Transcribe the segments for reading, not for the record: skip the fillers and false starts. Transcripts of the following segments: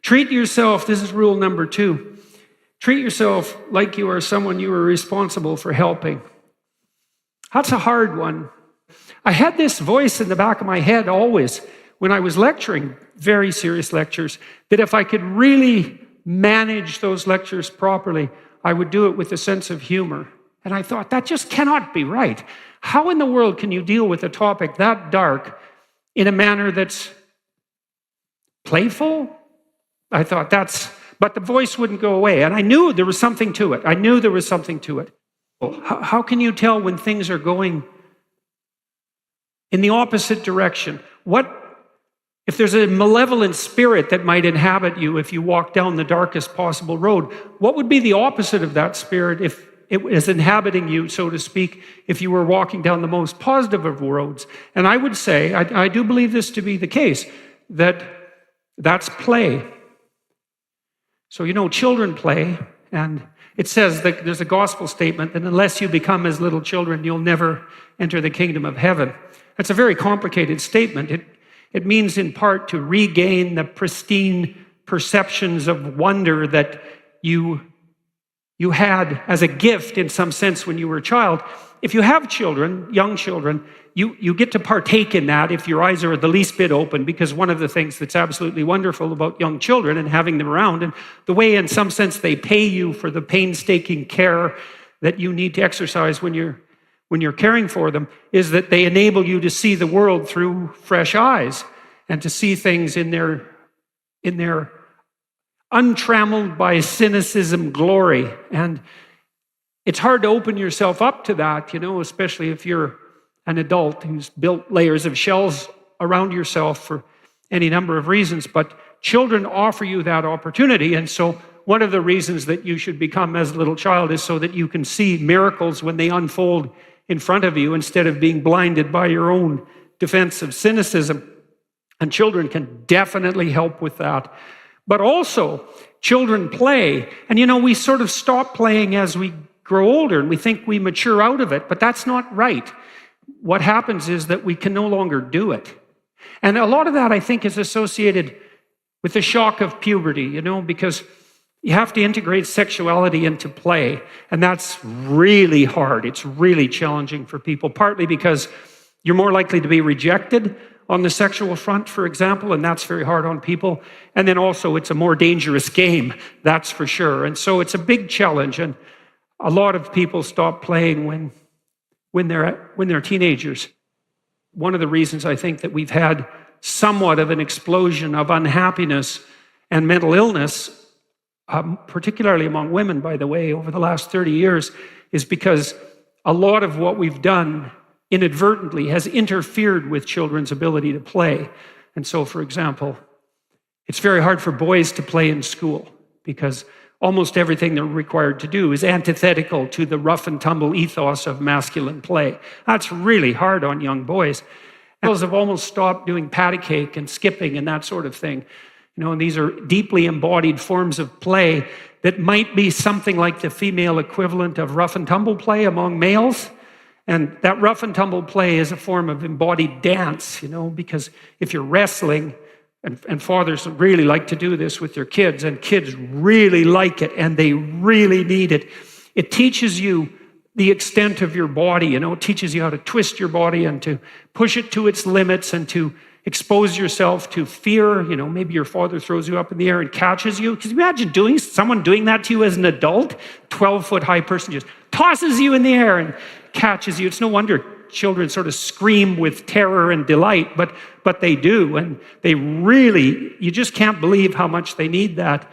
Treat yourself, this is rule number 2. Treat yourself like you are someone you are responsible for helping. That's a hard one. I had this voice in the back of my head always when I was lecturing, very serious lectures, that if I could really manage those lectures properly, I would do it with a sense of humor. And I thought, that just cannot be right. How in the world can you deal with a topic that dark in a manner that's playful? I thought but the voice wouldn't go away. And I knew there was something to it. How can you tell when things are going in the opposite direction? If there's a malevolent spirit that might inhabit you if you walk down the darkest possible road, what would be the opposite of that spirit if it was inhabiting you, so to speak, if you were walking down the most positive of roads? And I would say, I do believe this to be the case, that's play. So, children play, and it says that there's a gospel statement that unless you become as little children, you'll never enter the kingdom of heaven. That's a very complicated statement. It means in part to regain the pristine perceptions of wonder that you had as a gift in some sense when you were a child. If you have children, young children, you get to partake in that if your eyes are the least bit open, because one of the things that's absolutely wonderful about young children and having them around, and the way in some sense they pay you for the painstaking care that you need to exercise when you're caring for them, is that they enable you to see the world through fresh eyes and to see things in their untrammeled by cynicism glory. And it's hard to open yourself up to that, especially if you're an adult who's built layers of shells around yourself for any number of reasons. But children offer you that opportunity. And so one of the reasons that you should become as a little child is so that you can see miracles when they unfold in front of you instead of being blinded by your own defensive cynicism. And children can definitely help with that. But also, children play. And we sort of stop playing as we grow older, and we think we mature out of it, but that's not right. What happens is that we can no longer do it. And a lot of that, I think, is associated with the shock of puberty, because you have to integrate sexuality into play, and that's really hard. It's really challenging for people, partly because you're more likely to be rejected on the sexual front, for example, and that's very hard on people. And then also it's a more dangerous game, that's for sure. And so it's a big challenge, and a lot of people stop playing when they're teenagers. One of the reasons I think that we've had somewhat of an explosion of unhappiness and mental illness, particularly among women, by the way, over the last 30 years, is because a lot of what we've done inadvertently has interfered with children's ability to play. And so, for example, it's very hard for boys to play in school because almost everything they're required to do is antithetical to the rough and tumble ethos of masculine play. That's really hard on young boys. Girls have almost stopped doing patty cake and skipping and that sort of thing. And these are deeply embodied forms of play that might be something like the female equivalent of rough and tumble play among males. And that rough and tumble play is a form of embodied dance, because if you're wrestling, and fathers really like to do this with their kids, and kids really like it, and they really need it. It teaches you the extent of your body, it teaches you how to twist your body and to push it to its limits and to expose yourself to fear. Maybe your father throws you up in the air and catches you. Can you imagine someone doing that to you as an adult? 12-foot high person just tosses you in the air and catches you. It's no wonder children sort of scream with terror and delight, but they do, and you just can't believe how much they need that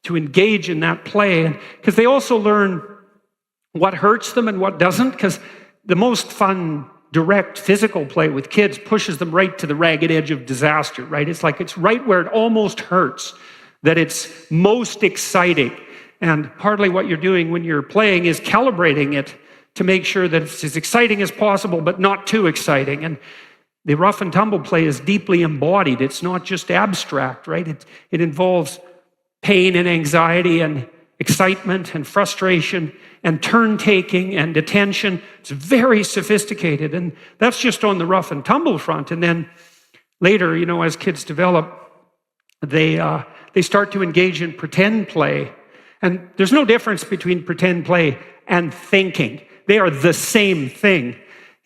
to engage in that play, because they also learn what hurts them and what doesn't, because the most fun, direct physical play with kids pushes them right to the ragged edge of disaster, right? It's right where it almost hurts that it's most exciting, and partly what you're doing when you're playing is calibrating it to make sure that it's as exciting as possible, but not too exciting. And the rough and tumble play is deeply embodied. It's not just abstract, right? It involves pain and anxiety and excitement and frustration and turn-taking and attention. It's very sophisticated, and that's just on the rough and tumble front. And then later, as kids develop, they start to engage in pretend play. And there's no difference between pretend play and thinking. They are the same thing,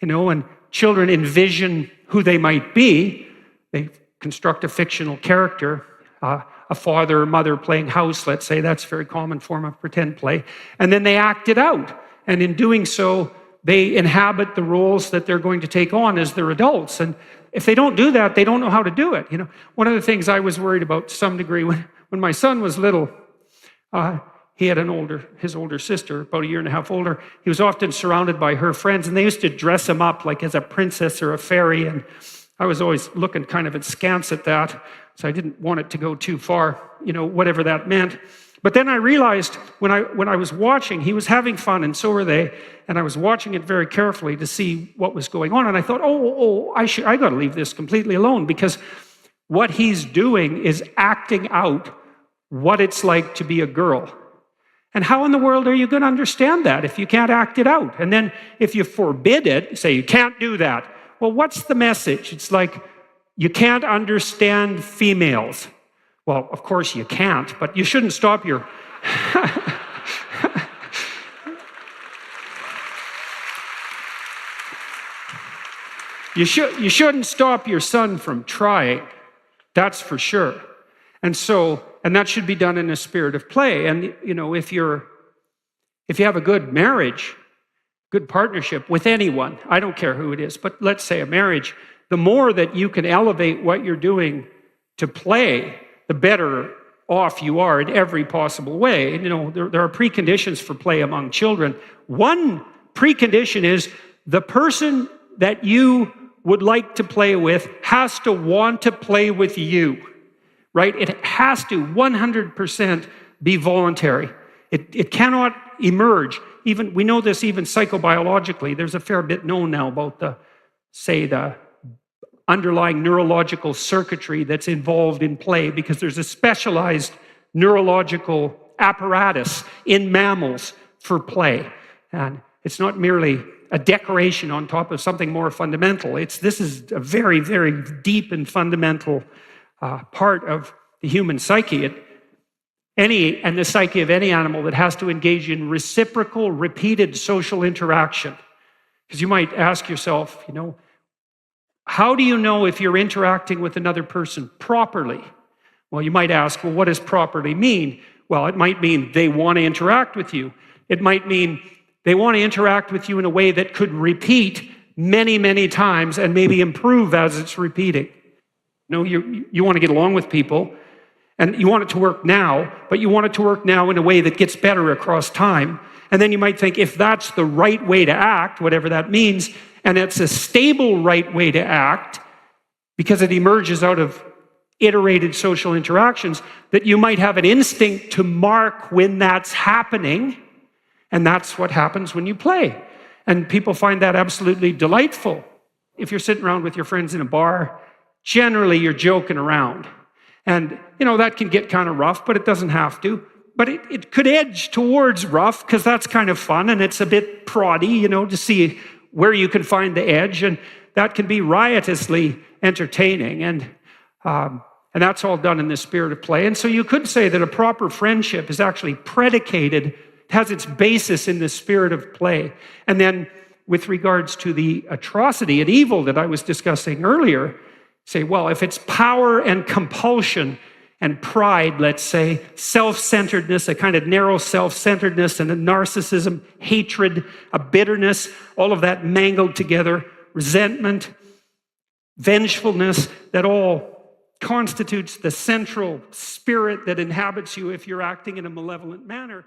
and children envision who they might be. They construct a fictional character, a father or mother playing house, let's say. That's a very common form of pretend play. And then they act it out. And in doing so, they inhabit the roles that they're going to take on as their adults. And if they don't do that, they don't know how to do it. One of the things I was worried about to some degree when my son was little, he had his older sister, about a year and a half older. He was often surrounded by her friends, and they used to dress him up like as a princess or a fairy. And I was always looking kind of askance at that, so I didn't want it to go too far, whatever that meant. But then I realized when I was watching, he was having fun, and so were they. And I was watching it very carefully to see what was going on. And I thought, I got to leave this completely alone, because what he's doing is acting out what it's like to be a girl. And how in the world are you going to understand that if you can't act it out? And then if you forbid it, say you can't do that. Well, what's the message? It's like you can't understand females. Well, of course you can't, but you shouldn't stop your... You shouldn't stop your son from trying. That's for sure. And that should be done in a spirit of play. And, if you have a good marriage, good partnership with anyone, I don't care who it is, but let's say a marriage, the more that you can elevate what you're doing to play, the better off you are in every possible way. And, there are preconditions for play among children. One precondition is the person that you would like to play with has to want to play with you, right? It has to 100% be voluntary. It cannot emerge. We know this even psychobiologically. There's a fair bit known now about the underlying neurological circuitry that's involved in play, because there's a specialized neurological apparatus in mammals for play. And it's not merely a decoration on top of something more fundamental. This is a very, very deep and fundamental part of the human psyche. And the psyche of any animal that has to engage in reciprocal, repeated social interaction. Because you might ask yourself, how do you know if you're interacting with another person properly? Well, you might ask, what does properly mean? Well, it might mean they want to interact with you. It might mean they want to interact with you in a way that could repeat many, many times and maybe improve as it's repeating. You want to get along with people, and you want it to work now, but you want it to work now in a way that gets better across time. And then you might think, if that's the right way to act, whatever that means, and it's a stable right way to act, because it emerges out of iterated social interactions, that you might have an instinct to mark when that's happening. And that's what happens when you play. And people find that absolutely delightful. If you're sitting around with your friends in a bar, generally you're joking around. And, that can get kind of rough, but it doesn't have to. But it could edge towards rough, because that's kind of fun, and it's a bit proddy, to see where you can find the edge. And that can be riotously entertaining. And that's all done in the spirit of play. And so you could say that a proper friendship is actually predicated, has its basis in the spirit of play. And then with regards to the atrocity and evil that I was discussing earlier, say, well, if it's power and compulsion and pride, let's say, self-centeredness, a kind of narrow self-centeredness and a narcissism, hatred, a bitterness, all of that mangled together, resentment, vengefulness, that all constitutes the central spirit that inhabits you if you're acting in a malevolent manner.